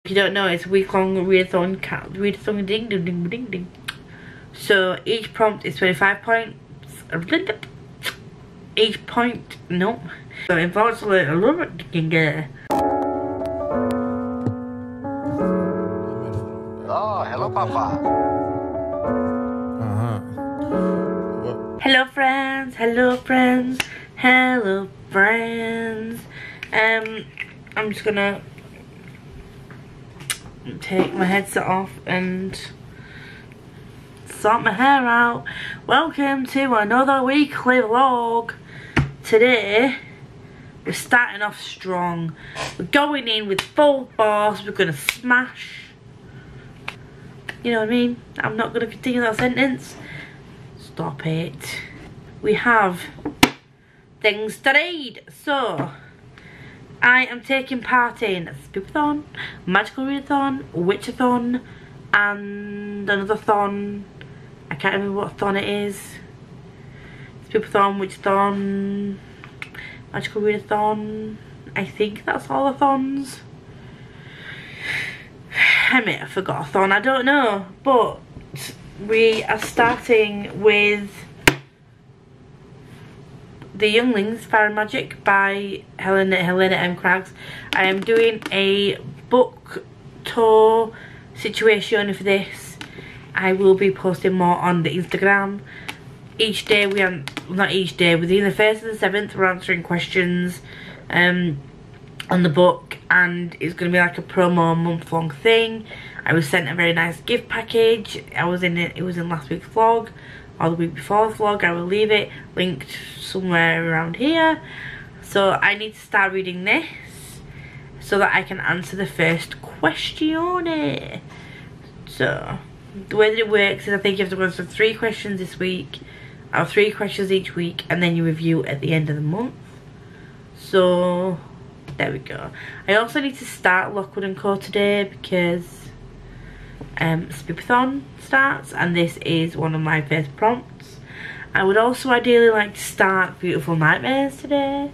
If you don't know, it's a week-long readathon ding ding ding ding ding. So each prompt is 25 points. Each point, no. So it involves a little bit. Oh, hello, Papa. Hello, friends. Hello, friends. Hello, friends. I'm just gonna take my headset off and sort my hair out. Welcome to another weekly vlog. Today we're starting off strong. We're going in with full force. We're gonna smash. You know what I mean? I'm not gonna continue that sentence. Stop it. We have things to read. So I am taking part in Scribd, Magical Readathon, Witchathon, and another thon. I can't remember what thon it is. Scribd, Witchathon, Magical Readathon. I think that's all the thons. I may have forgot a thon, I don't know. But we are starting with The Younglings, Fire and Magic by Helena M. Craggs. I am doing a book tour situation for this. I will be posting more on the Instagram. Each day not each day, within the 1st and the 7th we're answering questions on the book, and it's going to be like a promo month-long thing. I was sent a very nice gift package. It was in last week's vlog, or the week before the vlog. I will leave it linked somewhere around here. So I need to start reading this so that I can answer the first question. So the way that it works is I think you have to go through 3 questions this week, or 3 questions each week, and then you review at the end of the month. So there we go. I also need to start Lockwood & Co today because Scribd starts, and this is one of my first prompts. I would also ideally like to start Beautiful Nightmares today.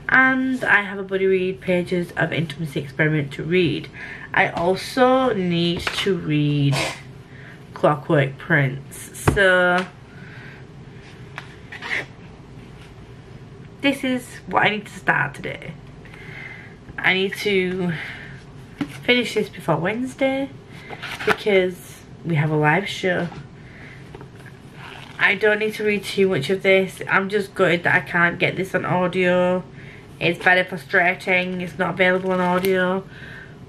And I have a buddy read Pages of Intimacy Experiment to read. I also need to read Clockwork Prince. So this is what I need to start today. I need to finish this before Wednesday because we have a live show. I don't need to read too much of this. I'm just gutted that I can't get this on audio. It's very frustrating. It's not available on audio,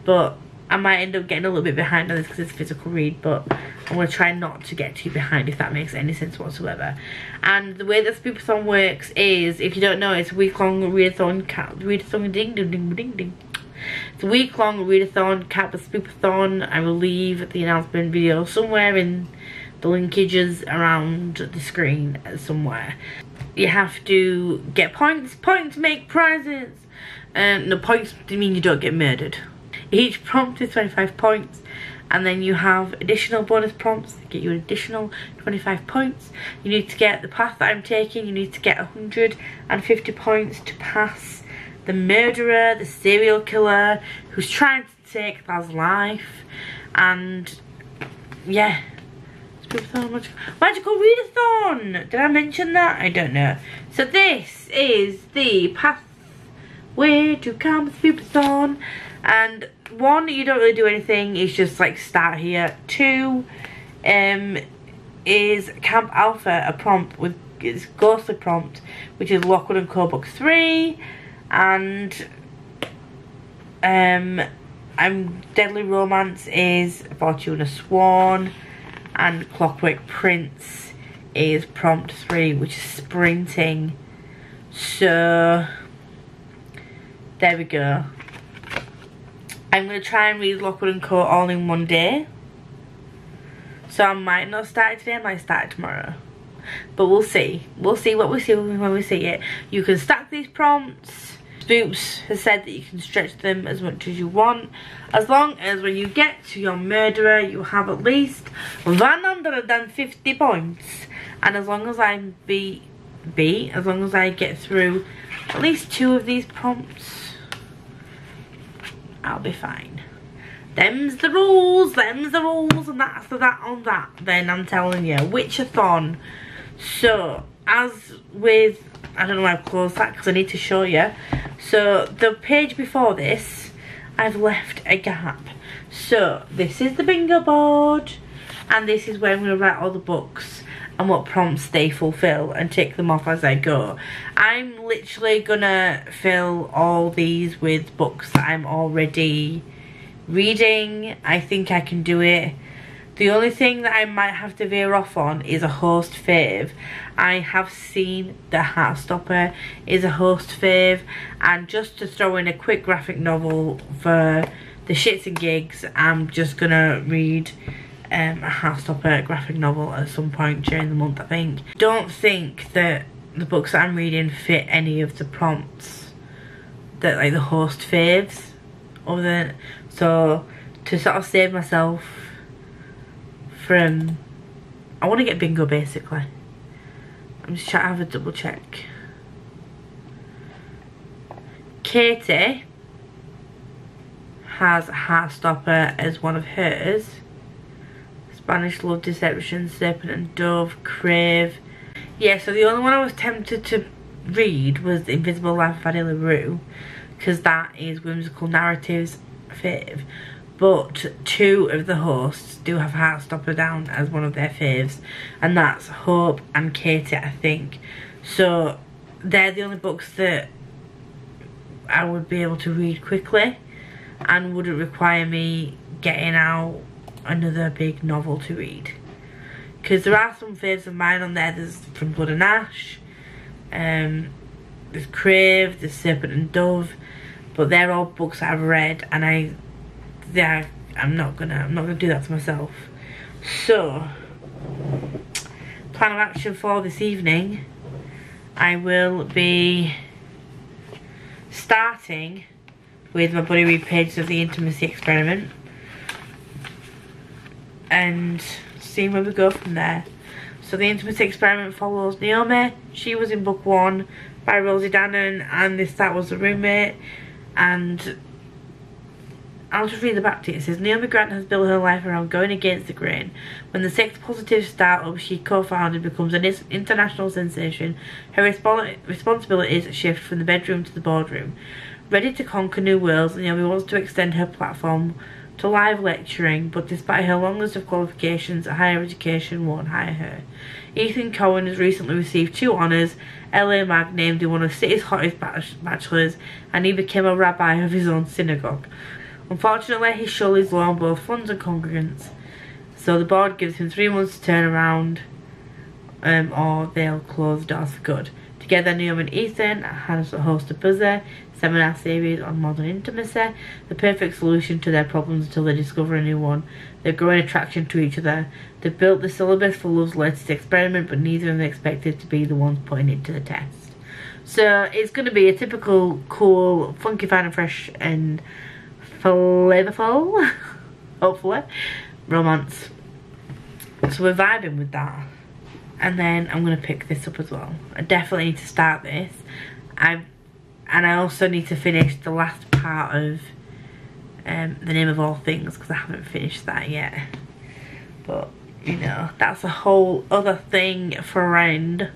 but I might end up getting a little bit behind on this because it's a physical read, but I'm going to try not to get too behind, if that makes any sense whatsoever. And the way that Scribd works is, if you don't know, it's a week-long readathon ding ding ding ding ding. It's a week-long readathon cap with Scribd. I will leave the announcement video somewhere in the linkages around the screen somewhere. You have to get points. Points make prizes. No, points mean you don't get murdered. Each prompt is 25 points, and then you have additional bonus prompts that get you an additional 25 points. You need to get the path that I'm taking. You need to get 150 points to pass the murderer, the serial killer who's trying to take Laz's life. And yeah, Magical Readathon. Did I mention that? I don't know. So this is the pathway to come with Readathon. And 1, you don't really do anything, it's just like start here. 2 is Camp Alpha, a prompt with its ghostly prompt, which is Lockwood & Co book 3. And Deadly Romance is Fortuna Sworn, and Clockwork Prince is prompt 3, which is sprinting. So there we go. I'm going to try and read Lockwood & Co all in one day. So I might not start it today, I might start it tomorrow. But we'll see. We'll see what we see when we see it. You can stack these prompts. Spooks has said that you can stretch them as much as you want, as long as when you get to your murderer you have at least 150 points. And as long as I as long as I get through at least 2 of these prompts, I'll be fine. Them's the rules, and that's the that on that. Then I'm telling you, Witchathon. So, as with, I don't know why I've closed that because I need to show you. So, the page before this, I've left a gap. So, this is the bingo board, and this is where I'm going to write all the books and what prompts they fulfill and tick them off as I go. I'm literally going to fill all these with books that I'm already reading. I think I can do it. The only thing that I might have to veer off on is a host fave. I have seen The Heartstopper is a host fave, and just to throw in a quick graphic novel for the shits and gigs, I'm just gonna read a Heartstopper graphic novel at some point during the month, I think. Don't think that the books that I'm reading fit any of the prompts that like the host faves over there. So to sort of save myself from, I want to get bingo basically. I'm just trying to have a double check. Katie has Heartstopper as one of hers. Spanish Love, Deception, Serpent and Dove, Crave. Yeah, so the only one I was tempted to read was The Invisible Life of Annie LaRue, because that is whimsical narratives fave. But two of the hosts do have Heartstopper down as one of their faves, and that's Hope and Katie, I think. So they're the only books that I would be able to read quickly and wouldn't require me getting out another big novel to read. Because there are some faves of mine on there. There's From Blood and Ash, there's Crave, there's Serpent and Dove, but they're all books that I've read, and I'm not gonna do that to myself. So, plan of action for this evening, I will be starting with my buddy read pages of The Intimacy Experiment and seeing where we go from there. So The Intimacy Experiment follows Naomi. She was in book 1 by Rosie Dannon, and that was a roommate. And I'll just read the back to it. It says, Naomi Grant has built her life around going against the grain. When the sex-positive startup she co-founded becomes an international sensation, her responsibilities shift from the bedroom to the boardroom. Ready to conquer new worlds, Naomi wants to extend her platform to live lecturing, but despite her long list of qualifications, higher education won't hire her. Ethan Cohen has recently received 2 honours. LA Mag named him one of the city's hottest bachelors, and he became a rabbi of his own synagogue. Unfortunately, his show is low on both funds and congregants, so the board gives him 3 months to turn around, or they'll close the doors for good. Together, Naomi and Ethan host a buzzer seminar series on modern intimacy, the perfect solution to their problems until they discover a new one. Their growing attraction to each other. They've built the syllabus for love's latest experiment, but neither of them expected to be the ones putting it to the test. So it's going to be a typical, cool, funky, fine and fresh and flavourful, hopefully, romance. So we're vibing with that. And then I'm going to pick this up as well. I definitely need to start this. And I also need to finish the last part of The Name of All Things, because I haven't finished that yet. But, you know, that's a whole other thing, friend.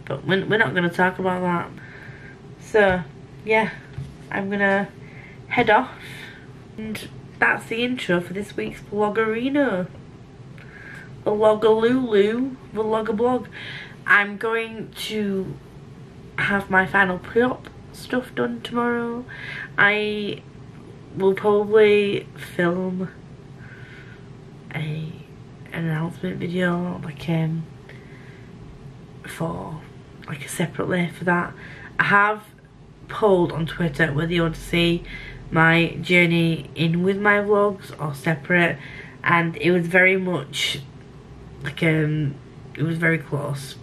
But we're not going to talk about that. So, yeah, I'm going to head off. And that's the intro for this week's Vlogarino. Vlogalulu, Vlogablog. I'm going to have my final pre-op stuff done tomorrow. I will probably film an announcement video, like separately for that. I have polled on Twitter whether you want to see my journey in with my vlogs or separate, and it was very much like it was very close,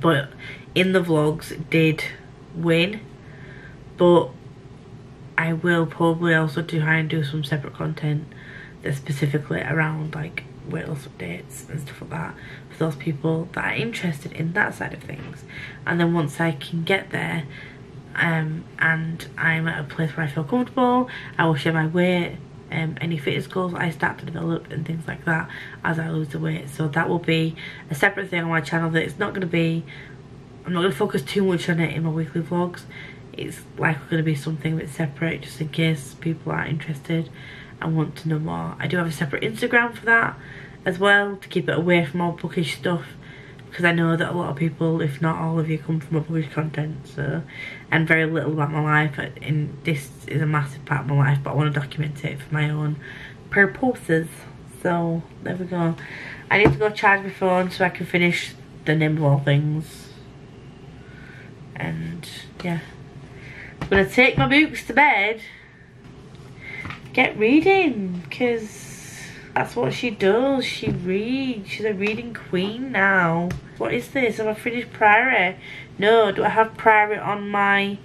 but in the vlogs it did win. But I will probably also try and do some separate content that's specifically around like weight loss updates and stuff like that for those people that are interested in that side of things. And then once I can get there, and I'm at a place where I feel comfortable. I will share my weight, any fitness goals I start to develop and things like that as I lose the weight. So that will be a separate thing on my channel. That it's not going to be, I'm not going to focus too much on it in my weekly vlogs. It's like going to be something that's separate, just in case people are interested and want to know more. I do have a separate Instagram for that as well, to keep it away from all bookish stuff, because I know that a lot of people, if not all of you, come from a bookish content, so, and very little about my life, and this is a massive part of my life, but I want to document it for my own purposes. So there we go. I need to go charge my phone so I can finish the Nimble things, and yeah, I'm gonna take my books to bed, get reading, because that's what she does. She reads. She's a reading queen now. What is this? Have I finished Priory? No. Do I have Priory on my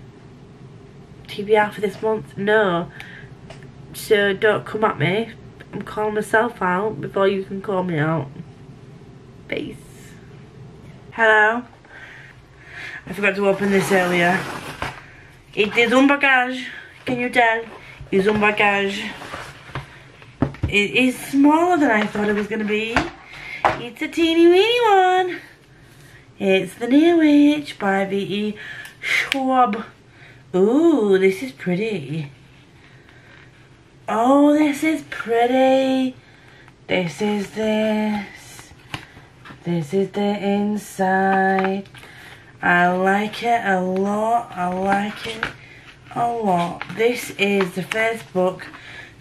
TBR for this month? No. So don't come at me. I'm calling myself out before you can call me out. Peace. Hello. I forgot to open this earlier. It is un bagage. Can you tell? It's un bagage. It is smaller than I thought it was going to be. It's a teeny weeny one. It's the Near Witch by V.E. Schwab. Ooh, this is pretty. Oh, this is pretty. This is this. This is the inside. I like it a lot. I like it a lot. This is the first book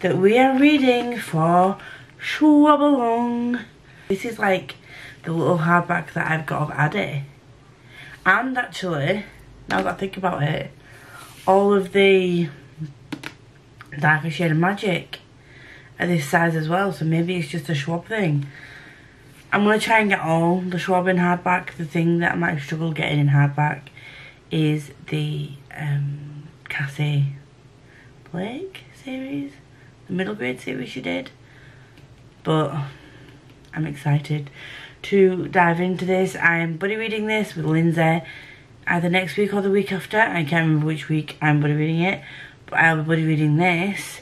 that we are reading for Schwabalong. This is like the little hardback that I've got of Addy. And actually, now that I think about it, all of the Darker Shade of Magic are this size as well, so maybe it's just a Schwab thing. I'm going to try and get all the Schwab in hardback. The thing that I might struggle getting in hardback is the Cassie Blake series. The middle grade series she did, but I'm excited to dive into this. I'm buddy reading this with Lindsay either next week or the week after. I can't remember which week I'm buddy reading it, but I'll be buddy reading this.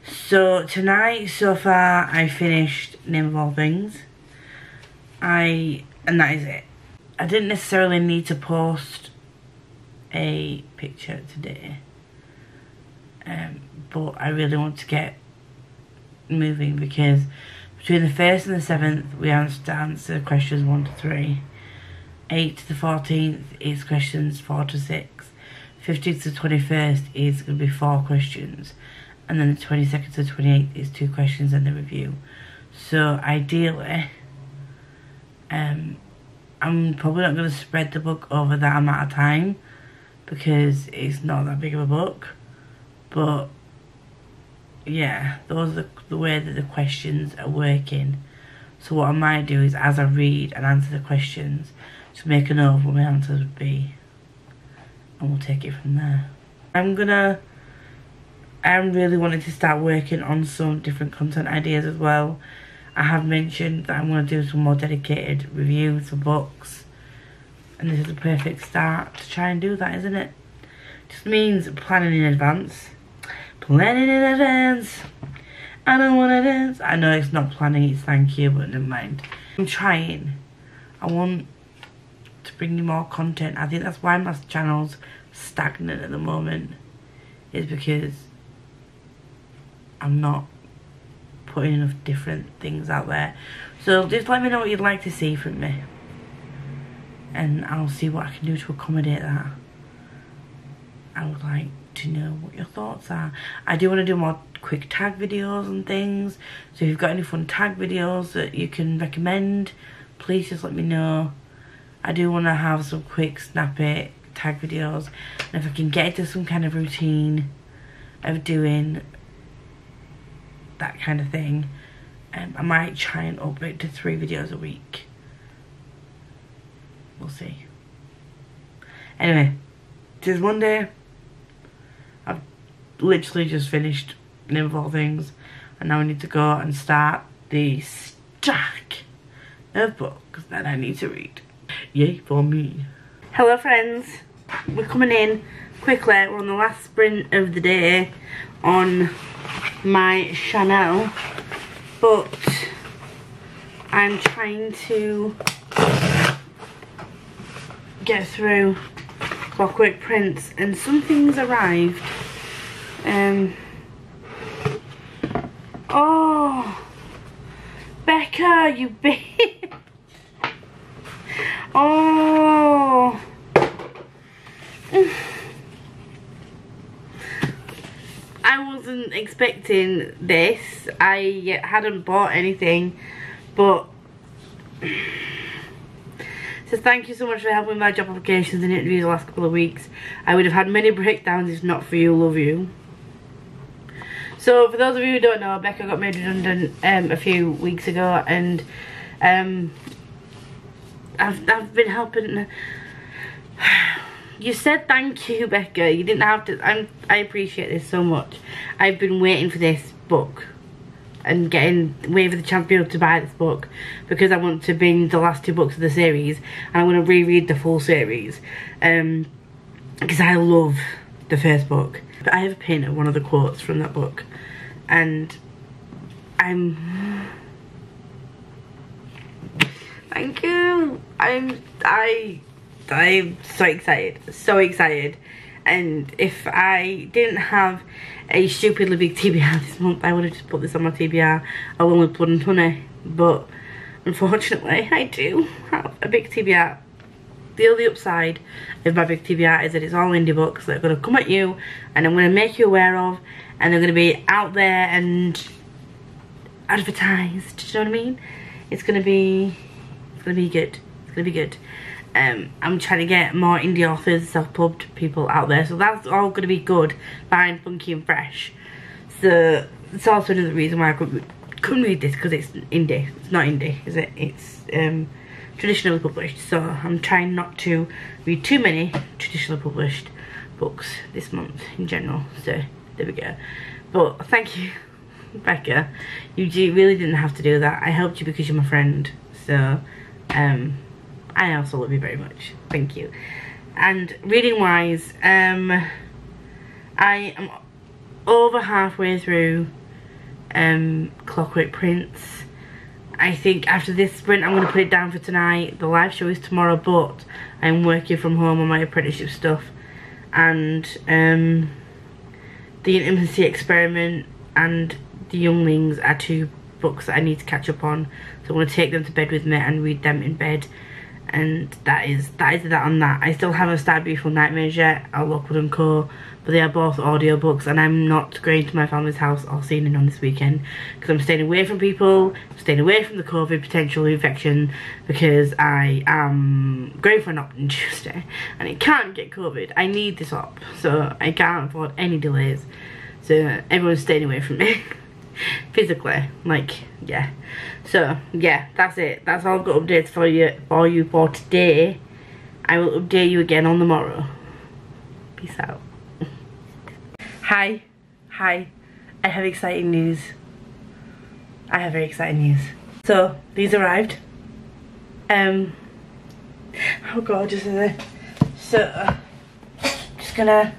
So tonight, so far, I finished Name of All Things. And that is it. I didn't necessarily need to post a picture today. But I really want to get moving, because between the 1st and the 7th we have to answer questions 1 to 3. 8th to the 14th is questions 4 to 6. 15th to 21st is going to be 4 questions, and then the 22nd to 28th is 2 questions and the review. So ideally, I'm probably not going to spread the book over that amount of time, because it's not that big of a book. But yeah, those are the way that the questions are working. So what I might do is, as I read and answer the questions, just make a note of what my answers would be, and we'll take it from there. I'm really wanting to start working on some different content ideas as well. I have mentioned that I'm going to do some more dedicated reviews for books, and this is the perfect start to try and do that, isn't it? Just means planning in advance. Planning in advance. I don't want to dance. I know it's not planning, it's thank you, but never mind. I'm trying. I want to bring you more content. I think that's why my channel's stagnant at the moment, is because I'm not putting enough different things out there. So just let me know what you'd like to see from me, and I'll see what I can do to accommodate that. I would like to know what your thoughts are. I do want to do more quick tag videos and things, so if you've got any fun tag videos that you can recommend, please just let me know. I do want to have some quick snappy tag videos, and if I can get into some kind of routine of doing that kind of thing, I might try and up it to 3 videos a week. We'll see. Anyway, it is Monday. I've literally just finished Name of All Things, and now I need to go and start the stack of books that I need to read. Yay for me. Hello friends, we're coming in quickly, we're on the last sprint of the day on my channel, but I'm trying to get through Clockwork Prince, and some things arrived. Oh, Becca, you bitch. Oh. I wasn't expecting this. I hadn't bought anything, but so thank you so much for helping with my job applications and interviews the last couple of weeks. I would have had many breakdowns if not for you. Love you. So for those of you who don't know, Becca got made redundant a few weeks ago, and I've been helping. You said thank you, Becca. You didn't have to. I appreciate this so much. I've been waiting for this book and waiting for the chance to be able to buy this book because I want to binge the last 2 books of the series, and I want to reread the full series because I love the first book. But I have a pin of one of the quotes from that book, and thank you. I'm so excited, and if I didn't have a stupidly big TBR this month, I would have just put this on my TBR along with Blood and Honey, but unfortunately I do have a big TBR. The only upside of my big TBR is that it's all indie books that are going to come at you and I'm going to make you aware of, and they're going to be out there and advertised. Do you know what I mean? It's going to be good. It's going to be good. I'm trying to get more indie authors, self-pubbed people out there, so that's all going to be good, fine, funky and fresh. So it's also another reason why I couldn't read this, because it's indie. It's not indie, is it? It's traditionally published, so I'm trying not to read too many traditionally published books this month in general. So there we go. But thank you, Becca. You really didn't have to do that. I helped you because you're my friend, so I also love you very much. Thank you. And reading wise, I am over halfway through Clockwork Prince. I think after this sprint I'm going to put it down for tonight. The live show is tomorrow, but I'm working from home on my apprenticeship stuff, and The Intimacy Experiment and The Younglings are 2 books that I need to catch up on, so I'm going to take them to bed with me and read them in bed. And that is that on that. I still haven't started Beautiful Nightmares yet, at Lockwood & Co, but they are both audiobooks, and I'm not going to my family's house or seeing it on this weekend because I'm staying away from people, staying away from the COVID potential infection, because I am going for an op on Tuesday and I can't get COVID. I need this op, so I can't afford any delays, so everyone's staying away from me physically, like, yeah. So yeah, that's it. That's all I've got updates for you for today. I will update you again on the morrow. Peace out. Hi, I have exciting news. I have very exciting news. So these arrived. How gorgeous are they? So just gonna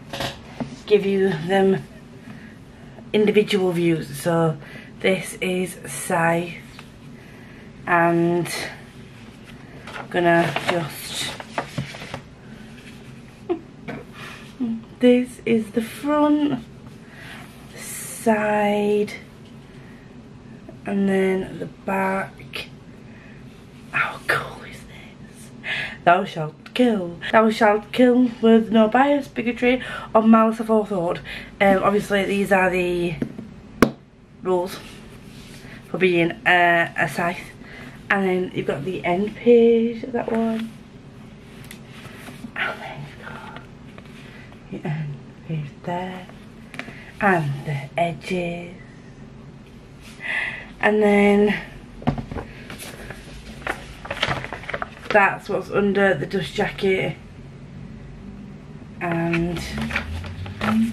give you them individual views. So this is Scythe, and I'm gonna just this is the front, the side, and then the back. How cool is this? Thou shalt kill. Thou shalt kill with no bias, bigotry, or malice aforethought. Obviously these are the rules for being a scythe. And then you've got the end page of that one. And then you've got the end page there. And the edges. And then that's what's under the dust jacket. And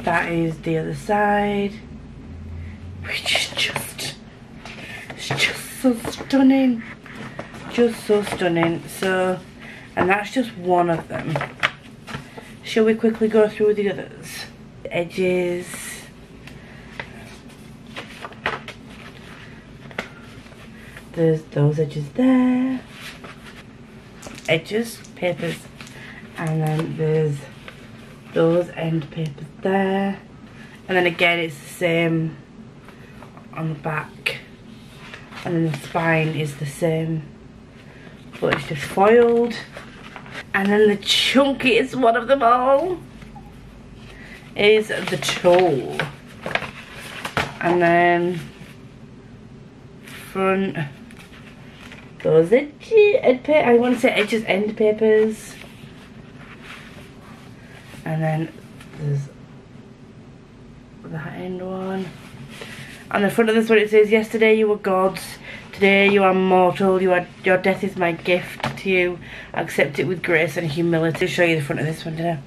that is the other side. Which is just so stunning. Just so stunning. So, and that's just one of them. shall we quickly go through the others? The edges. There's those edges there. Edges, papers. And then there's those end papers there. And then again it's the same on the back. And then the spine is the same, but it's just foiled. And then the chunkiest one of them all is the toe. And then front, those I want to say edges, end papers. And then there's that end one. On the front of this one it says, yesterday you were gods, today you are mortal, your death is my gift to you, accept it with grace and humility. I'll show you the front of this one, didn't I?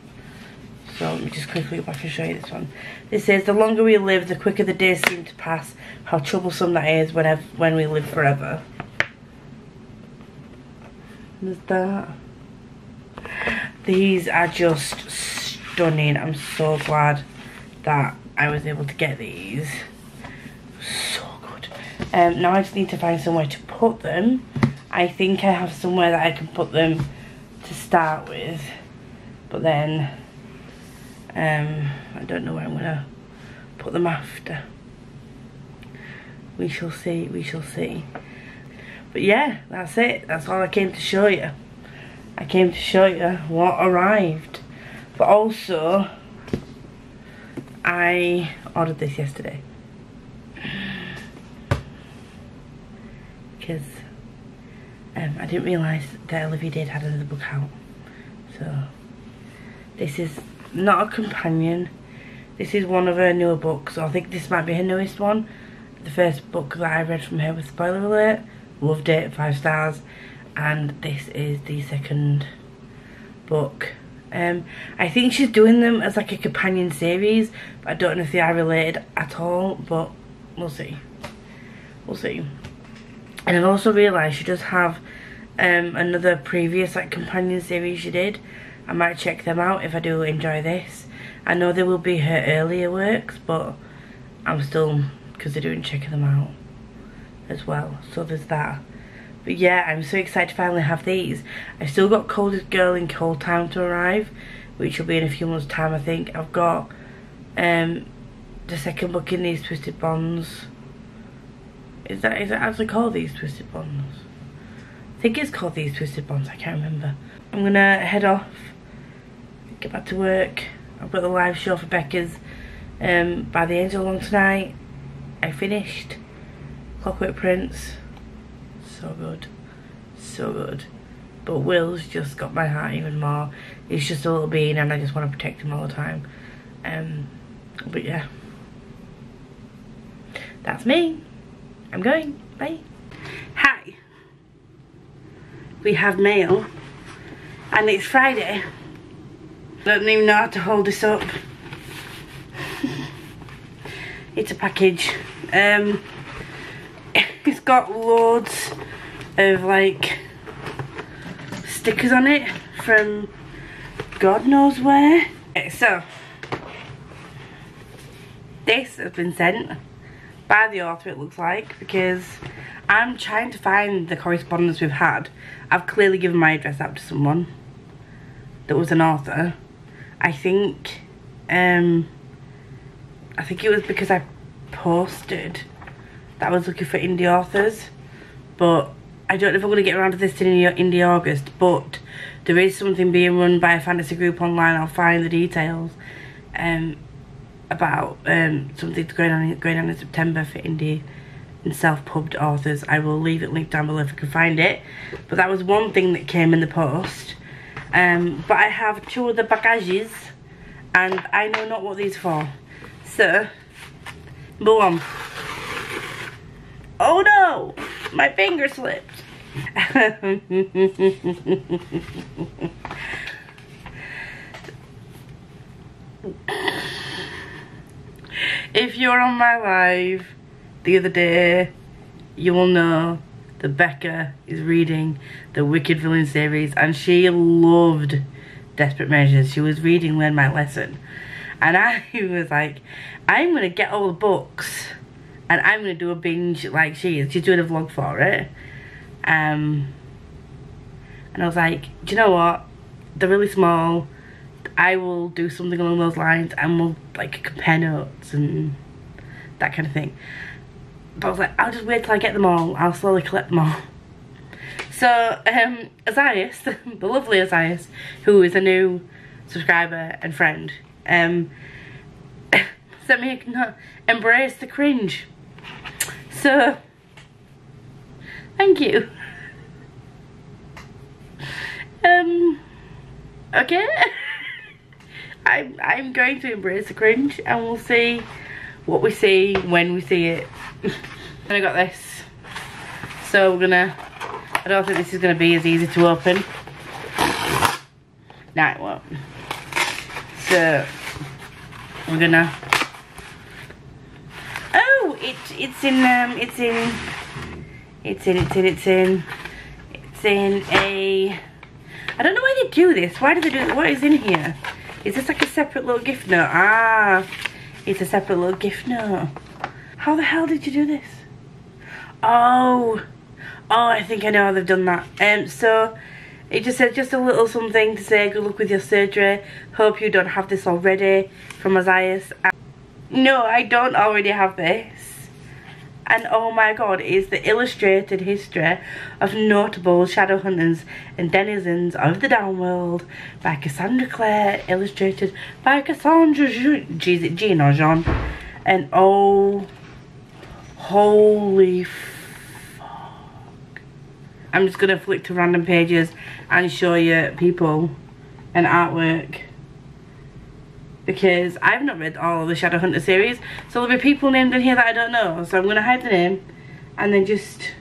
So let me just quickly go back and show you this one. This says, the longer we live, the quicker the days seem to pass, how troublesome that is when we live forever. There's that. These are just stunning. I'm so glad that I was able to get these. So good. Now I just need to find somewhere to put them. I think I have somewhere that I can put them to start with, but then I don't know where I'm gonna put them after. We shall see, we shall see. But yeah, that's it. That's all I came to show you. I came to show you what arrived. But also, I ordered this yesterday. Because I didn't realise that Olivia Dade had another book out. So, this is not a companion. This is one of her newer books. So I think this might be her newest one. The first book that I read from her was spoiler alert. Loved it, 5 stars. And this is the second book. I think she's doing them as like a companion series, but I don't know if they are related at all, but we'll see. We'll see. And I've also realised she does have another previous like companion series she did. I might check them out if I do enjoy this. I know there will be her earlier works, but I'm still considering checking them out as well. So there's that. But yeah, I'm so excited to finally have these. I've still got Coldest Girl in Cold Time to arrive, which will be in a few months' time, I think. I've got the second book in These Twisted Bonds. Is that actually called These Twisted Bonds? I think it's called These Twisted Bonds, I can't remember. I'm gonna head off, get back to work. I've got the live show for Becca's by the Readalongs tonight. I finished Clockwork Prince. So good, so good. But Will's just got my heart even more. He's just a little bean and I just want to protect him all the time. But yeah, that's me. I'm going, bye. Hi. We have mail and it's Friday. I don't even know how to hold this up. It's a package. It's got loads of like stickers on it from God knows where. Okay, so this has been sent by the author, it looks like, because I'm trying to find the correspondence we've had. I've clearly given my address out to someone that was an author. I think it was because I posted that I was looking for indie authors, but I don't know if I'm going to get around to this in indie August, but there is something being run by a fantasy group online. I'll find the details about something going on in September for indie and self-pubbed authors. I will leave it linked down below if I can find it, but that was one thing that came in the post. But I have 2 other packages and I know not what these are for. So, go on. Oh no! My finger slipped. If you're on my live the other day, you will know that Becca is reading the Wicked Villain series and she loved Desperate Measures. She was reading Learn My Lesson. And I was like, I'm going to get all the books and I'm going to do a binge like she is. She's doing a vlog for it. And I was like, do you know what? They're really small. I will do something along those lines and we'll like compare notes and that kind of thing. But I was like, I'll just wait till I get them all. I'll slowly collect them all. So, Azaius, the lovely Azaius, who is a new subscriber and friend, sent me a embrace the cringe. So, thank you. Okay. I'm going to embrace the cringe and we'll see what we see when we see it. And I got this. So we're gonna, I don't think this is gonna be as easy to open. No, it won't. So we're gonna, oh, it's in a, I don't know why they do this. Why do they do it? What is in here? Is this like a separate little gift note? Ah, it's a separate little gift note. How the hell did you do this? Oh, I think I know how they've done that. So it just said just a little something to say good luck with your surgery. Hope you don't have this already, from Azaius. No, I don't already have this. And oh my god, it's the illustrated history of notable shadow hunters and denizens of the downworld by Cassandra Clare, illustrated by Cassandra Jean or Jean. And oh, holy fuck. I'm just gonna flick to random pages and show you people and artwork, because I've not read all of the Shadowhunter series, so there'll be people named in here that I don't know. So I'm going to hide the name and then just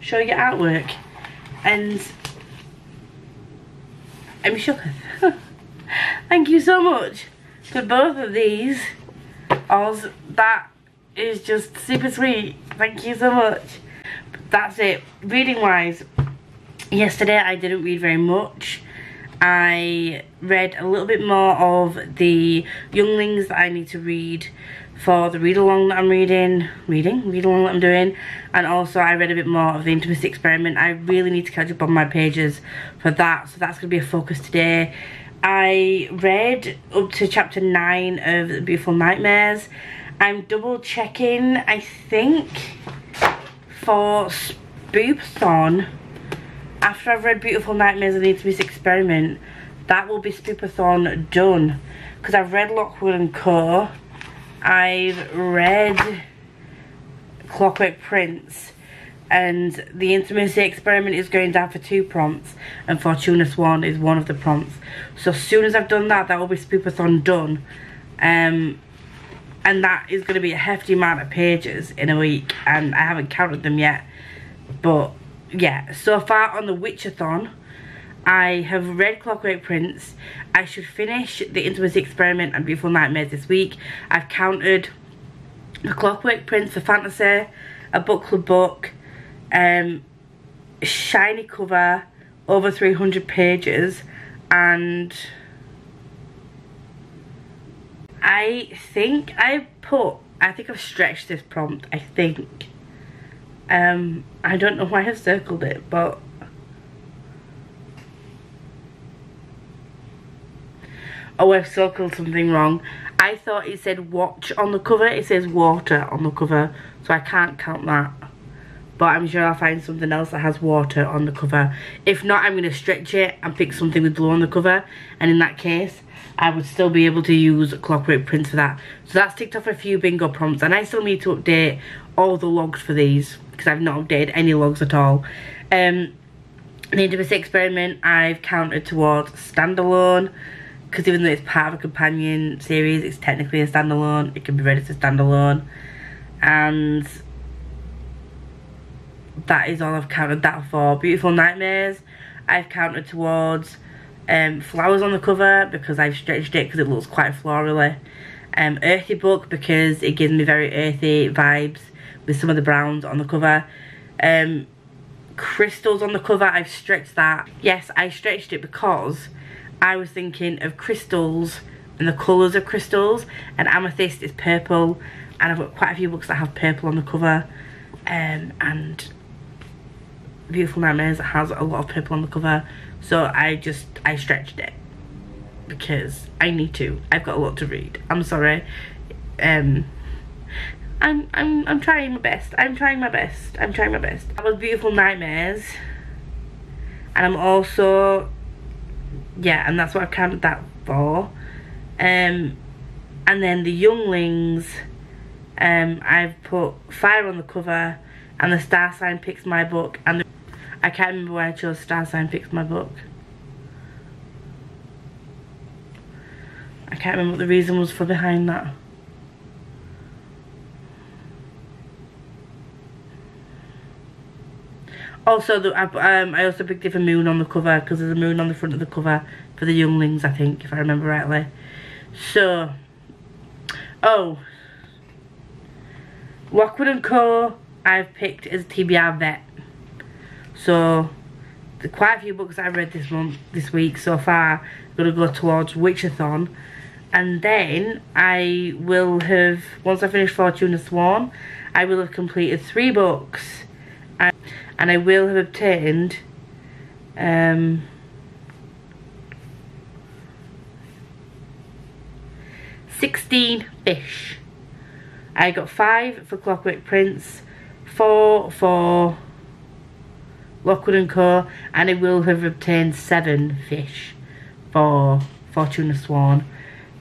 show you artwork. And I'm shocked. Thank you so much for both of these. Also, that is just super sweet. Thank you so much. But that's it. Reading wise, yesterday I didn't read very much. I read a little bit more of the younglings that I need to read for the read-along that I'm read-along that I'm doing. And also I read a bit more of the Intimacy Experiment. I really need to catch up on my pages for that, so that's going to be a focus today. I read up to chapter 9 of The Beautiful Nightmares. I'm double checking, I think, for Spoopathon. After I've read Beautiful Nightmares and the Intimacy Experiment, that will be Spoopathon done. Because I've read Lockwood & Co. I've read Clockwork Prince. And the Intimacy Experiment is going down for 2 prompts. And Fortuna Swan is one of the prompts. So as soon as I've done that, that will be Spoopathon done. And that is going to be a hefty amount of pages in a week. And I haven't counted them yet. But yeah, so far on the Witchathon, I have read Clockwork Prince. I should finish the Intimacy Experiment and Beautiful Nightmares this week. I've counted the Clockwork Prince for fantasy, a book club book, shiny cover, over 300 pages, and I think I've stretched this prompt, I think. I don't know why I've circled it, but oh, I've circled something wrong. I thought it said watch on the cover. It says water on the cover, so I can't count that. But I'm sure I'll find something else that has water on the cover. If not, I'm going to stretch it and pick something with blue on the cover, and in that case I would still be able to use Clockwork Prince for that. So that's ticked off a few bingo prompts, and I still need to update all the logs for these, because I've not updated any logs at all. The Intimacy Experiment I've counted towards standalone, because even though it's part of a companion series, it's technically a standalone. It can be read as a standalone. And that is all I've counted that for. Beautiful Nightmares I've counted towards flowers on the cover, because I've stretched it because it looks quite florally. Earthy book, because it gives me very earthy vibes with some of the browns on the cover. Crystals on the cover, I've stretched that. Yes, I stretched it because I was thinking of crystals and the colours of crystals, and amethyst is purple, and I've got quite a few books that have purple on the cover, and Beautiful Nightmares has a lot of purple on the cover, so I stretched it because I need to. I've got a lot to read. I'm sorry. I'm trying my best. I'm trying my best. That was Beautiful Nightmares, and I'm also, yeah, and that's what I've counted that for. And then the Younglings, I've put fire on the cover, and the star sign picks my book, and I can't remember why I chose star sign picks my book. I can't remember what the reason was for behind that. Also, I also picked it for moon on the cover, because there's a moon on the front of the cover for the Younglings, I think, if I remember rightly. So, oh, Lockwood & Co. I've picked as TBR Vet. So, quite a few books I've read this week so far are going to go towards Witchathon. And then I will have, once I finish Fortuna Sworn, I will have completed 3 books. And I will have obtained 16 fish. I got 5 for Clockwork Prince, 4 for Lockwood & Co. and I will have obtained 7 fish for Fortuna Sworn.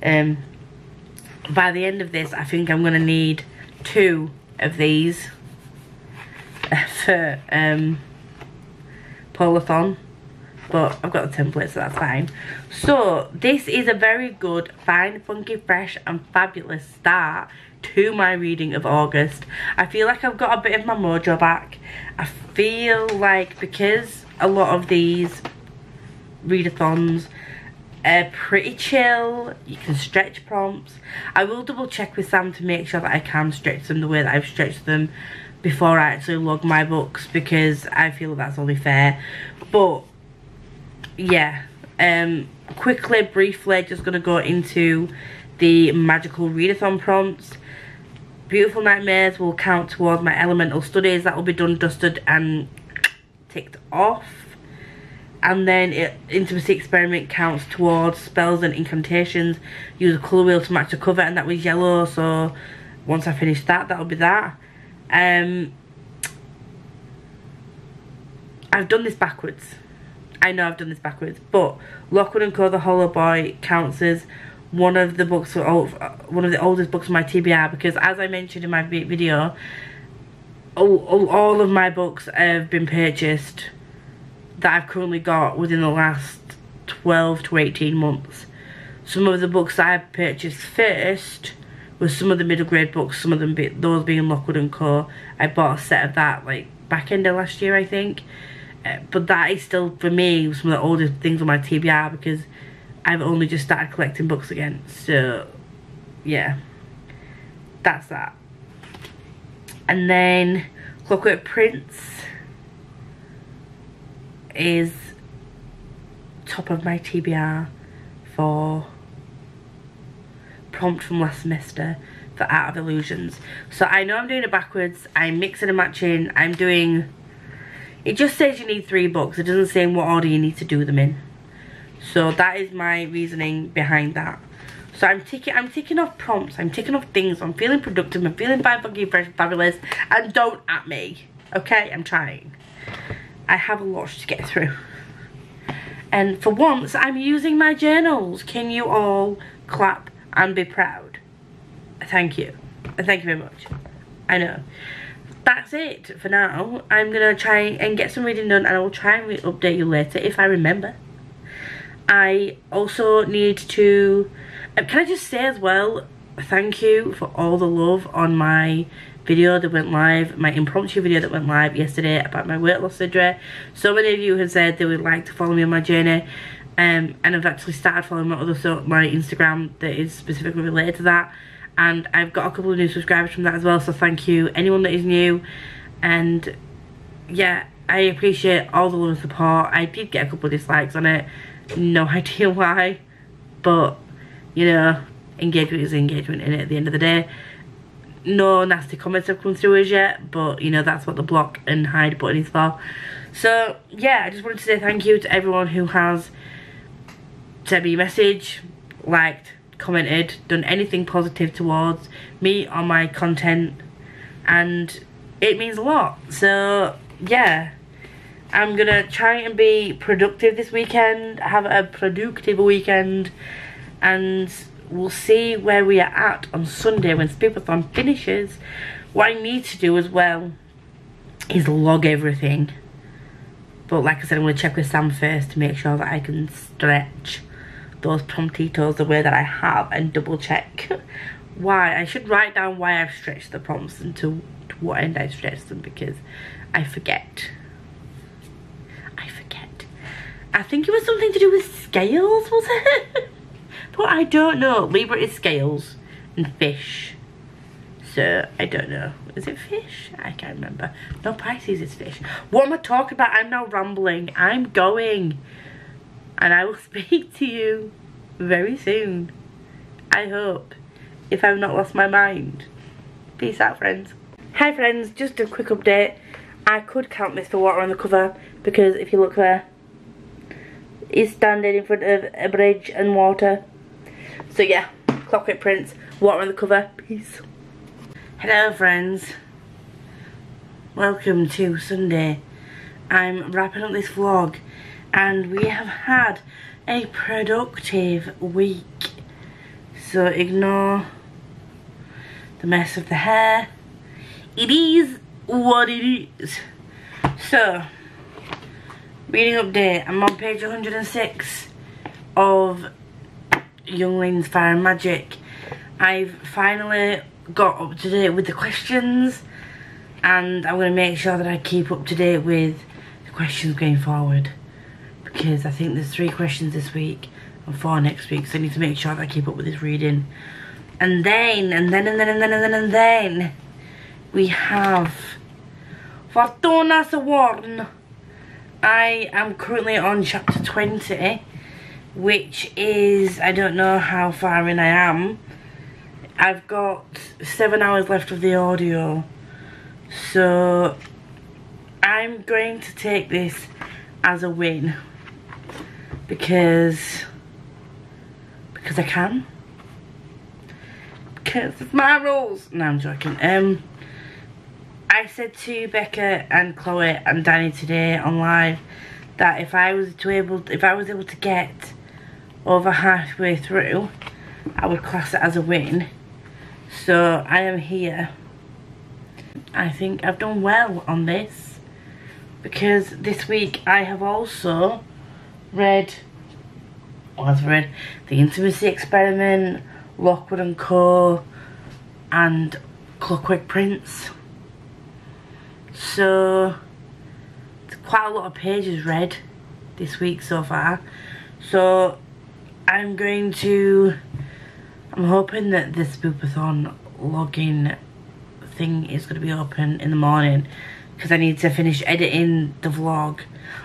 By the end of this, I think I'm going to need 2 of these for Polathon, but I've got the template, so that's fine. So this is a very good, fine, funky, fresh and fabulous start to my reading of August. I feel like I've got a bit of my mojo back. I feel like because a lot of these readathons are pretty chill, you can stretch prompts. I will double check with Sam to make sure that I can stretch them the way that I've stretched them before I actually log my books, because I feel that's only fair. But yeah, quickly, briefly, just gonna go into the magical readathon prompts. Beautiful Nightmares will count towards my elemental studies. That will be done, dusted and ticked off. And then Intimacy Experiment counts towards spells and incantations. Use a colour wheel to match the cover, and that was yellow, so once I finish that, that'll be that. I've done this backwards. I know I've done this backwards, but Lockwood & Co. The Hollow Boy counts as one of the books, one of the oldest books on my TBR, because as I mentioned in my video, all of my books have been purchased that I've currently got within the last 12 to 18 months. Some of the books that I've purchased first was some of the middle grade books, some of them those being Lockwood & Co. I bought a set of that like back end of last year, I think. But that is still, for me, some of the oldest things on my TBR, because I've only just started collecting books again. So, yeah. That's that. And then Clockwork Prince is top of my TBR for prompt from last semester for Art of Illusions. So I know I'm doing it backwards. I'm mixing and matching. I'm doing... It just says you need 3 books. It doesn't say in what order you need to do them in. So that is my reasoning behind that. So I'm ticking off prompts. I'm ticking off things. I'm feeling productive. I'm feeling fine, funky, fresh, fabulous. And don't at me. Okay? I'm trying. I have a lot to get through. And for once, I'm using my journals. Can you all clap and be proud? Thank you. Thank you very much. I know. That's it for now. I'm going to try and get some reading done, and I will try and update you later if I remember. I also need to... can I just say as well, thank you for all the love on my video that went live, my impromptu video that went live yesterday about my weight loss surgery. So many of you have said they would like to follow me on my journey, and I've actually started following my Instagram that is specifically related to that, and I've got a couple of new subscribers from that as well, so thank you anyone that is new. And yeah, I appreciate all the love and support. I did get a couple of dislikes on it, No idea why, but you know, engagement is engagement in it at the end of the day. No nasty comments have come through as yet, but you know, that's what the block and hide button is for. So yeah, I just wanted to say thank you to everyone who has sent me a message, liked, commented, done anything positive towards me on my content, and it means a lot. So yeah, I'm gonna try and be productive this weekend, have a productive weekend, and we'll see where we are at on Sunday when Scribdathon finishes. What I need to do as well is log everything. But like I said, I'm going to check with Sam first to make sure that I can stretch those promptitos the way that I have and double check why. I should write down why I've stretched the prompts and to what end I stretched them, because I forget. I think it was something to do with scales, was it? But I don't know. Libra is scales and fish. So, I don't know. Is it fish? I can't remember. No, Pisces is fish. What am I talking about? I'm now rambling. I'm going. And I will speak to you very soon. I hope. If I've not lost my mind. Peace out, friends. Hi, friends. Just a quick update. I could count this for water on the cover, because if you look there, it's standing in front of a bridge and water. So yeah, clockwork prints, water on the cover. Peace. Hello friends, welcome to Sunday. I'm wrapping up this vlog and we have had a productive week. So ignore the mess of the hair. It is what it is. So, reading update, I'm on page 106 of Younglings Fire and Magic. I've finally got up to date with the questions, and I'm going to make sure that I keep up to date with the questions going forward, because I think there's 3 questions this week and 4 next week, so I need to make sure that I keep up with this reading. And then we have Fortuna Sworn. I am currently on chapter 20, which is, I don't know how far in I am. I've got 7 hours left of the audio, so I'm going to take this as a win, because I can, because it's my rules. No, I'm joking. I said to Becca and Chloe and Danny today on live that if I was able to get over halfway through, I would class it as a win. So I am here. I think I've done well on this, because this week I have also read The Intimacy Experiment, Lockwood and Co, and Clockwork Prince. So it's quite a lot of pages read this week so far. So I'm hoping that this Scribdathon login thing is going to be open in the morning, because I need to finish editing the vlog.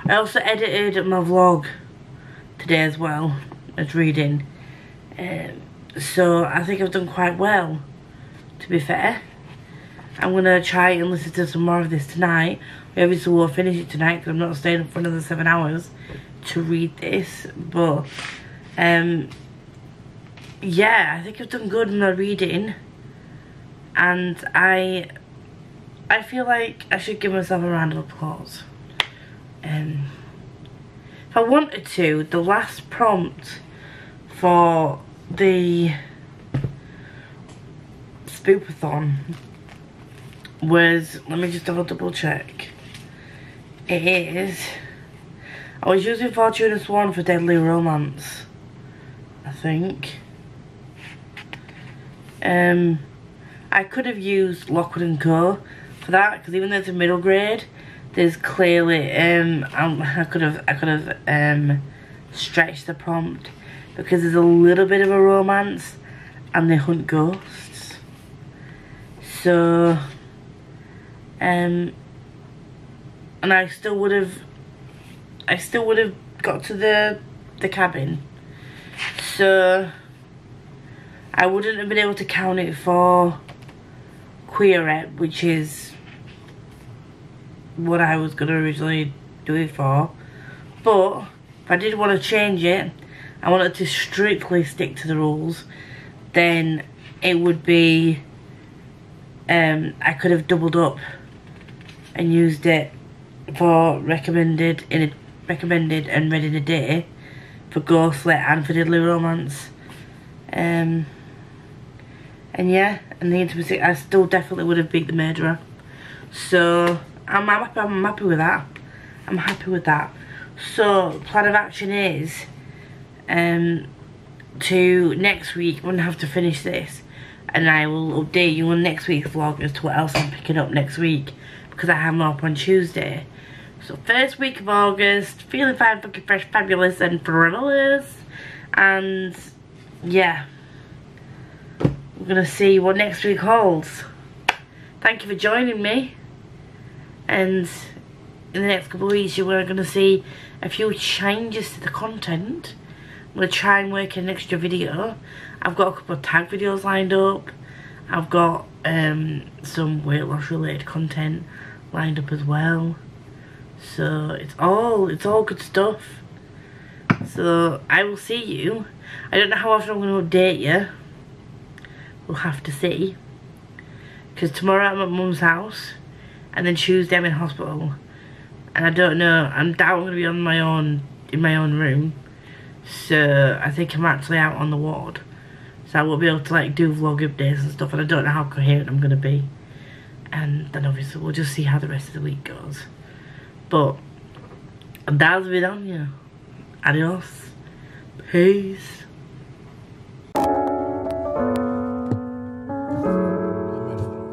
I also edited my vlog today as well as reading. So I think I've done quite well, to be fair. I'm going to try and listen to some more of this tonight. We obviously will finish it tonight, because I'm not staying up for another 7 hours to read this. But yeah, I think I've done good in my reading, and I feel like I should give myself a round of applause. If I wanted to, the last prompt for the Scribdathon was, let me just double check. It is, I was using Fortuna Sworn for Deadly Romance, I think. I could have used Lockwood and Co for that, because even though it's a middle grade, there's clearly I could have stretched the prompt, because there's a little bit of a romance and they hunt ghosts. So and I still would have got to the the cabin. So I wouldn't have been able to count it for queer rep, which is what I was going to originally do it for. But if I did want to change it, I wanted to strictly stick to the rules, then it would be, I could have doubled up and used it for recommended and read in a day for Ghostlit and for Readalongs I. And yeah, and the intimacy, I still definitely would have beat the murderer. So I'm happy with that. I'm happy with that. So plan of action is to next week, I'm going to have to finish this, and I will update you on next week's vlog as to what else I'm picking up next week, because I have them up on Tuesday. So first week of August, feeling fine, fucking fresh, fabulous and frivolous. And yeah, we're going to see what next week holds. Thank you for joining me, and in the next couple of weeks you're going to see a few changes to the content. I'm going to try and work in an extra video. I've got a couple of tag videos lined up. I've got some weight loss related content lined up as well. So it's all good stuff. So I will see you. I don't know how often I'm going to update you. We'll have to see. Because tomorrow I'm at Mum's house, and then Tuesday I'm in hospital. And I don't know, I doubt I'm going to be on my own, in my own room. So I think I'm actually out on the ward. So I won't be able to like do vlog updates and stuff, and I don't know how coherent I'm going to be. And then obviously we'll just see how the rest of the week goes. But that's been on you. Adios. Peace.